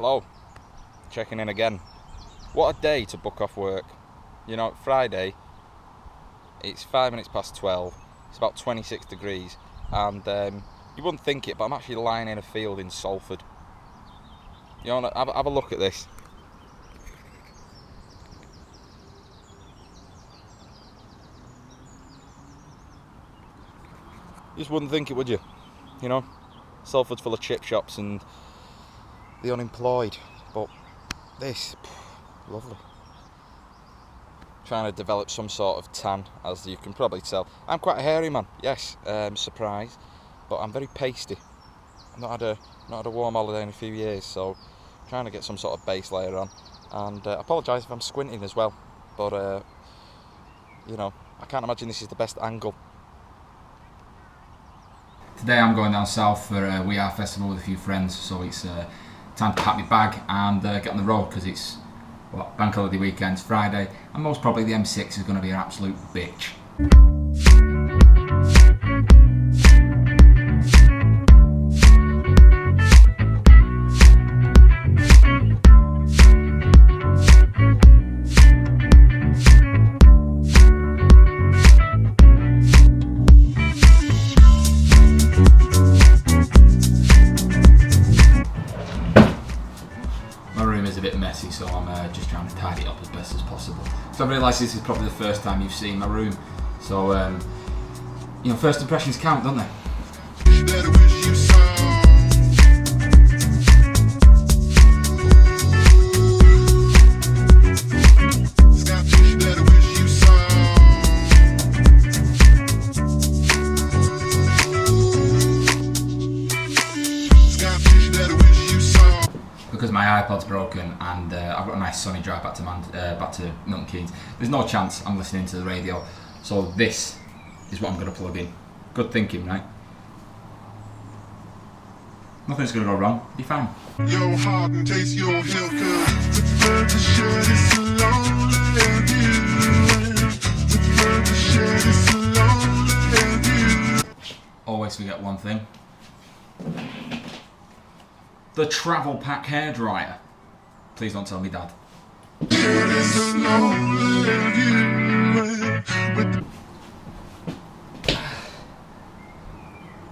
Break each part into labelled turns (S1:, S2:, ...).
S1: Hello, checking in again. What a day to book off work. You know, Friday, it's 5 minutes past 12, it's about 26 degrees, and you wouldn't think it, but I'm actually lying in a field in Salford. You know, have a look at this. You just wouldn't think it, would you? You know, Salford's full of chip shops and the unemployed, but this, lovely. Trying to develop some sort of tan, as you can probably tell. I'm quite a hairy man, yes, surprise, but I'm very pasty. I've not had a warm holiday in a few years, so trying to get some sort of base layer on. And I apologise if I'm squinting as well, but you know, I can't imagine this is the best angle.
S2: Today I'm going down south for a We Are festival with a few friends, so it's time to pack my bag and get on the road, because it's bank holiday weekend's Friday, and most probably the M6 is going to be an absolute bitch. My room is a bit messy, so I'm just trying to tidy it up as best as possible. So I realise this is probably the first time you've seen my room, so you know, first impressions count, don't they? Because my iPod's broken and I've got a nice sunny drive back to Milton Keynes, there's no chance I'm listening to the radio, so this is what I'm going to plug in. Good thinking, right? Nothing's going to go wrong, be fine.
S3: Your heart and taste your health, with the shirt is so lonely.
S2: Always forget one thing. The travel pack hairdryer. Please don't tell me, Dad.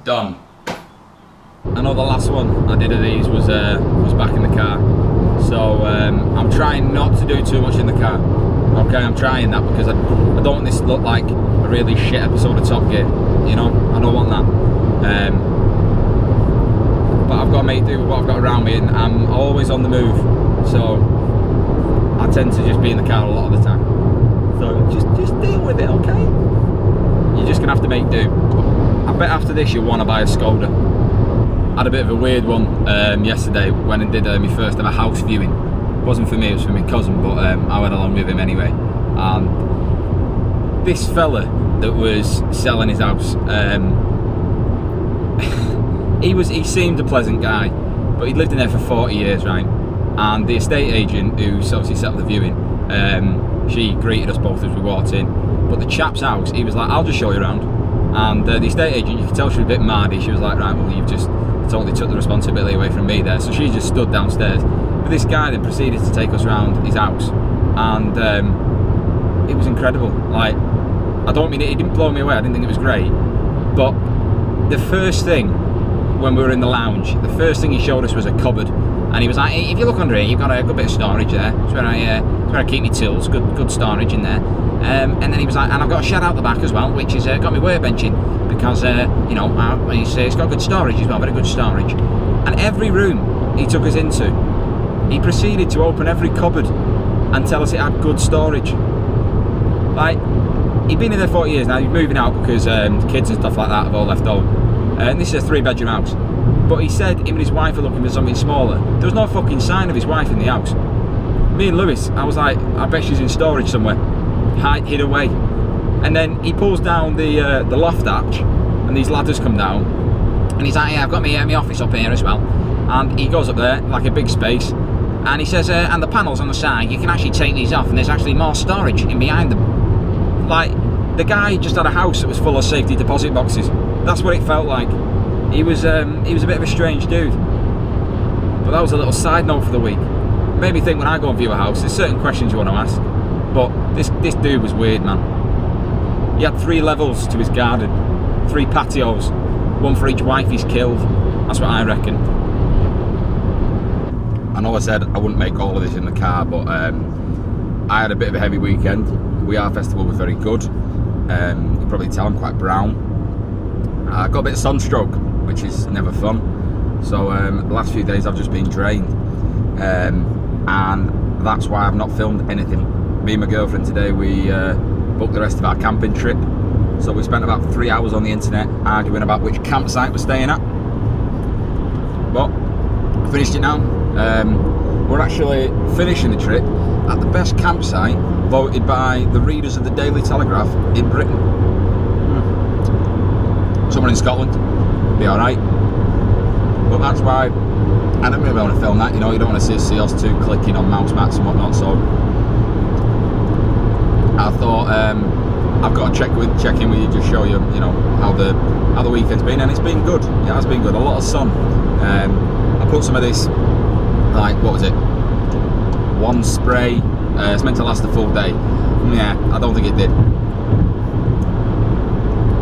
S2: Done.
S1: I know the last one I did of these was back in the car, so I'm trying not to do too much in the car. Okay, I'm trying that because I don't want this to look like a really shit episode of Top Gear. You know, I don't want that. But I've got to make do with what I've got around me, and I'm always on the move, so I tend to just be in the car a lot of the time. So just deal with it, okay? You're just gonna have to make do. I bet after this you'll want to buy a Skoda. I had a bit of a weird one yesterday when I did my first ever house viewing. It wasn't for me, it was for my cousin, but I went along with him anyway. And this fella that was selling his house, he seemed a pleasant guy, but he'd lived in there for 40 years, right? And the estate agent who obviously set up the viewing, she greeted us both as we walked in. But the chap's house, he was like, I'll just show you around. And the estate agent, you could tell she was a bit mardy. She was like, right, well, you've just totally took the responsibility away from me there. So she just stood downstairs. But this guy then proceeded to take us around his house, and it was incredible. Like, I don't mean it didn't blow me away, I didn't think it was great, but the first thing, when we were in the lounge, the first thing he showed us was a cupboard, and he was like, hey, if you look under here, you've got a good bit of storage there. It's where I keep my tools, good storage in there. And then he was like, and I've got a shed out the back as well, which has got my workbench in, because you know, it's got good storage as well, very good storage. And every room he took us into, he proceeded to open every cupboard and tell us it had good storage. Like, he'd been in there 40 years now. He's moving out because kids and stuff like that have all left home. And this is a 3-bedroom house. But he said him and his wife are looking for something smaller. There was no fucking sign of his wife in the house. Me and Lewis, I was like, I bet she's in storage somewhere, hid away. And then he pulls down the loft arch, and these ladders come down, and he's like, yeah, I've got my office up here as well. And he goes up there, like a big space, and he says, and the panels on the side, you can actually take these off, and there's actually more storage in behind them. Like, the guy just had a house that was full of safety deposit boxes. That's what it felt like. He was a bit of a strange dude. But that was a little side note for the week. It made me think when I go and view a house, there's certain questions you want to ask. But this dude was weird, man. He had 3 levels to his garden, 3 patios, 1 for each wife he's killed. That's what I reckon. I know I said I wouldn't make all of this in the car, but I had a bit of a heavy weekend. We Are Festival was very good. You can probably tell I'm quite brown. I got a bit of sunstroke, which is never fun. So the last few days I've just been drained. And that's why I've not filmed anything. Me and my girlfriend today, we booked the rest of our camping trip. So we spent about 3 hours on the internet arguing about which campsite we're staying at. But I finished it now. We're actually finishing the trip at the best campsite voted by the readers of the Daily Telegraph in Britain. Somewhere in Scotland, be alright. But that's why I don't really want to film that, you know, you don't want to see us two clicking on mouse mats and whatnot, so I thought I've got to check in with you, just show you, you know, how the weekend's been, and it's been good. Yeah, it has been good. A lot of sun. I put some of this, like, what was it? 1 spray. It's meant to last a full day. Yeah, I don't think it did.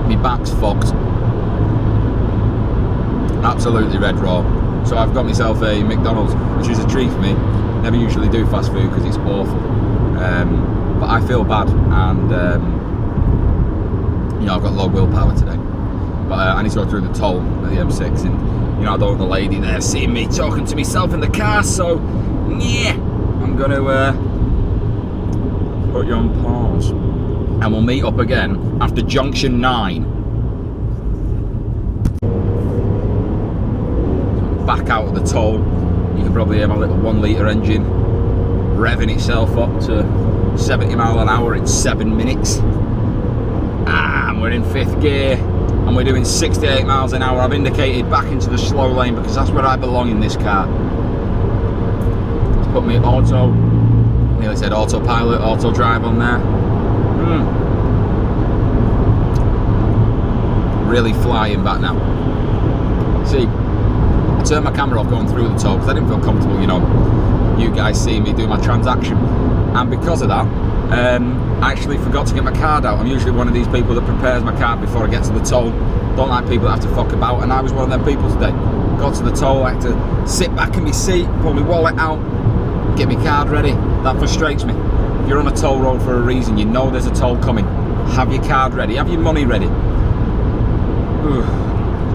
S1: My back's fucked. Absolutely red raw. So I've got myself a McDonald's, which is a treat for me. Never usually do fast food because it's awful. But I feel bad, and you know, I've got low willpower today. But I need to go through the toll at the M6, and you know, I don't want the lady there seeing me talking to myself in the car. So yeah, I'm gonna put you on pause, and we'll meet up again after junction 9. Back out of the toll. You can probably hear my little 1 litre engine revving itself up to 70 mile an hour in 7 minutes. And we're in 5th gear, and we're doing 68 miles an hour. I've indicated back into the slow lane because that's where I belong in this car. Let's put me auto, nearly said autopilot, auto drive on there. Really flying back now. See, I turned my camera off going through the toll because I didn't feel comfortable, you know, you guys seeing me do my transaction. And because of that, I actually forgot to get my card out. I'm usually one of these people that prepares my card before I get to the toll. Don't like people that have to fuck about, and I was one of them people today. Got to the toll, I had to sit back in my seat, pull my wallet out, get my card ready. That frustrates me. If you're on a toll road for a reason, you know there's a toll coming. Have your card ready, have your money ready.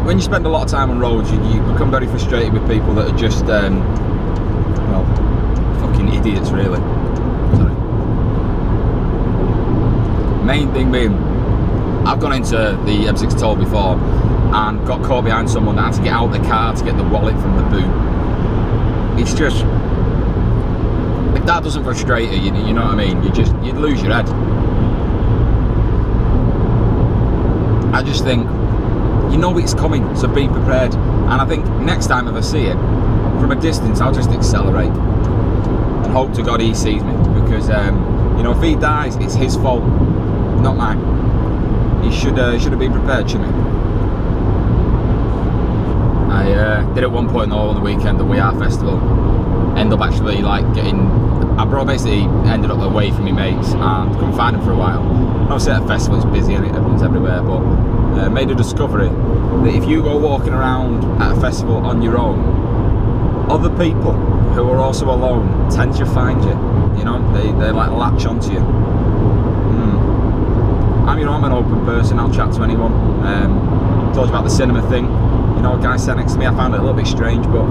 S1: When you spend a lot of time on roads, you become very frustrated with people that are just, well, fucking idiots, really. Sorry. Main thing being, I've gone into the M6 toll before and got caught behind someone that had to get out the car to get the wallet from the boot. It's just, if that doesn't frustrate you, you know what I mean? You'd lose your head. I just think, you know it's coming, so be prepared. And I think next time if I see it from a distance, I'll just accelerate and hope to God he sees me, because you know, if he dies, it's his fault, not mine. He should have been prepared, shouldn't he? I did at one point though on the weekend, the We Are Festival, end up actually like I basically ended up away from my mates and couldn't find them for a while. Obviously at a festival it's busy and everyone's everywhere, but made a discovery that if you go walking around at a festival on your own, other people who are also alone tend to find you. You know, they like latch onto you. I'm an open person, I'll chat to anyone. Told you about the cinema thing. You know, a guy sat next to me, I found it a little bit strange, but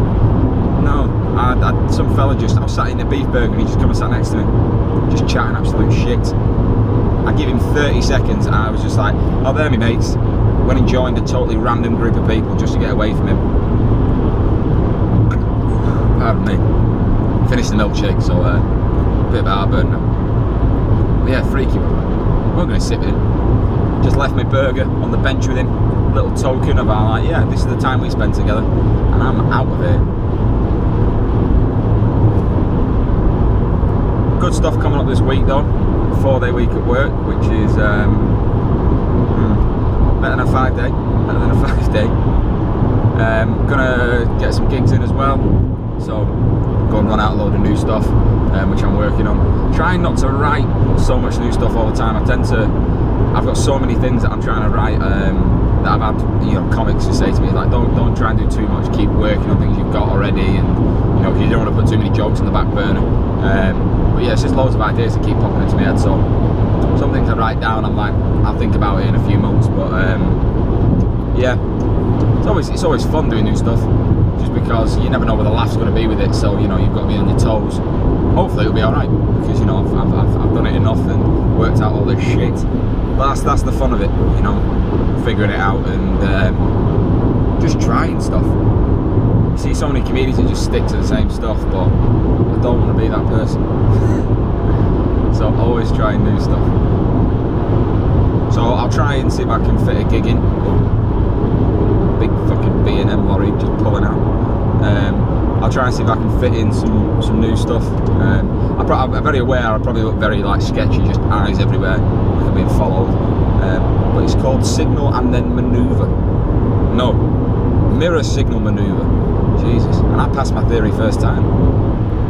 S1: no, some fella I was sat in a beef burger and he just come and sat next to me, just chatting absolute shit. I give him 30 seconds and I was just like, oh, there me mates. Went and joined a totally random group of people just to get away from him. Pardon me. Finished the milkshake, so a bit of heartburn now. But yeah, freaky one. I'm not going to sit with him. Just left my burger on the bench with him. Little token of our, like, yeah, this is the time we spend together. And I'm out of here. Good stuff coming up this week though. 4-day week at work, which is better than a 5-day. Better than a 5-day. Gonna get some gigs in as well. So load of new stuff, which I'm working on. Trying not to write so much new stuff all the time. I've got so many things that I'm trying to write that I've had, comics to say to me like, don't try and do too much. Keep working on things you've got already, and because you don't want to put too many jokes in the back burner. But yeah, it's just loads of ideas that keep popping into my head. So some things I write down, I'm like, I'll think about it in a few months. But yeah, it's always fun doing new stuff, just because you never know where the laugh's going to be with it. So you've got to be on your toes. Hopefully it'll be all right, because I've done it enough and worked out all this shit. But that's the fun of it, figuring it out and just trying stuff. You see so many comedians that just stick to the same stuff, but I don't want to be that person. So I'm always trying new stuff. So I'll try and see if I can fit a gig in. Big fucking B&M lorry just pulling out. I'll try and see if I can fit in some new stuff. I'm very aware I probably look very sketchy, just eyes everywhere, like I'm being followed. But it's called Signal and then Manoeuvre. No, Mirror Signal Manoeuvre. Jesus, and I passed my theory first time.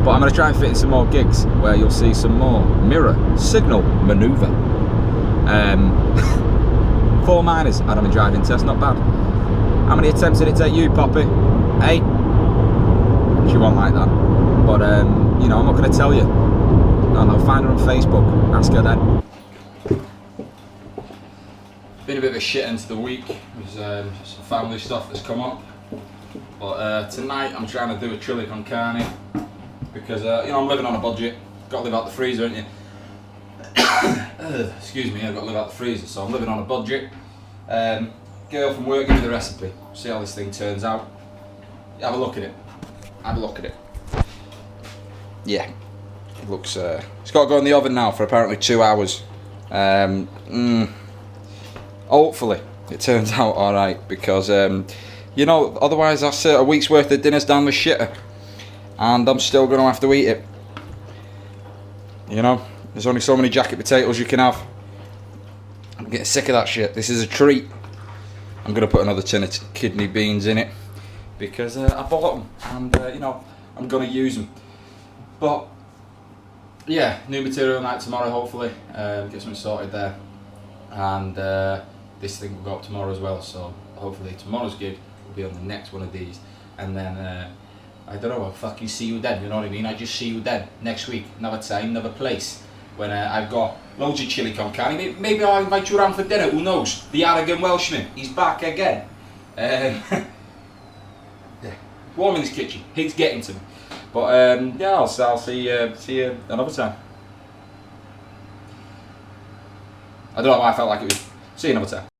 S1: But I'm going to try and fit in some more gigs where you'll see some more Mirror Signal Manoeuvre. 4 minors out of my driving test, not bad. How many attempts did it take you, Poppy? 8? She won't like that. But, I'm not going to tell you. No, find her on Facebook. Ask her then. Been a bit of a shit end to the week. There's some family stuff that's come up. But tonight I'm trying to do a chili con carne. Because, I'm living on a budget. Got to live out the freezer, haven't you? Excuse me, I've got to live out the freezer. So I'm living on a budget. Girl from work gave me the recipe. See how this thing turns out. Have a look at it. Have a look at it. Yeah, it looks. It's got to go in the oven now for apparently 2 hours. Hopefully it turns out all right, because otherwise that's a week's worth of dinners down the shitter, and I'm still going to have to eat it. There's only so many jacket potatoes you can have. I'm getting sick of that shit. This is a treat. I'm going to put another tin of kidney beans in it, because I bought them, and I'm going to use them. But yeah, new material night tomorrow, hopefully. Get something sorted there, and this thing will go up tomorrow as well. So hopefully tomorrow's gig will be on the next one of these, and then I don't know, I'll fucking see you then. You know what I mean? I just see you then next week, another time, another place, when I've got loads of chili con carne. Maybe I'll invite you around for dinner. Who knows? The arrogant Welshman, he's back again. Yeah, warm in his kitchen. He's getting to me. But yeah, I'll see you another time. I don't know why I felt like it was. See you another time.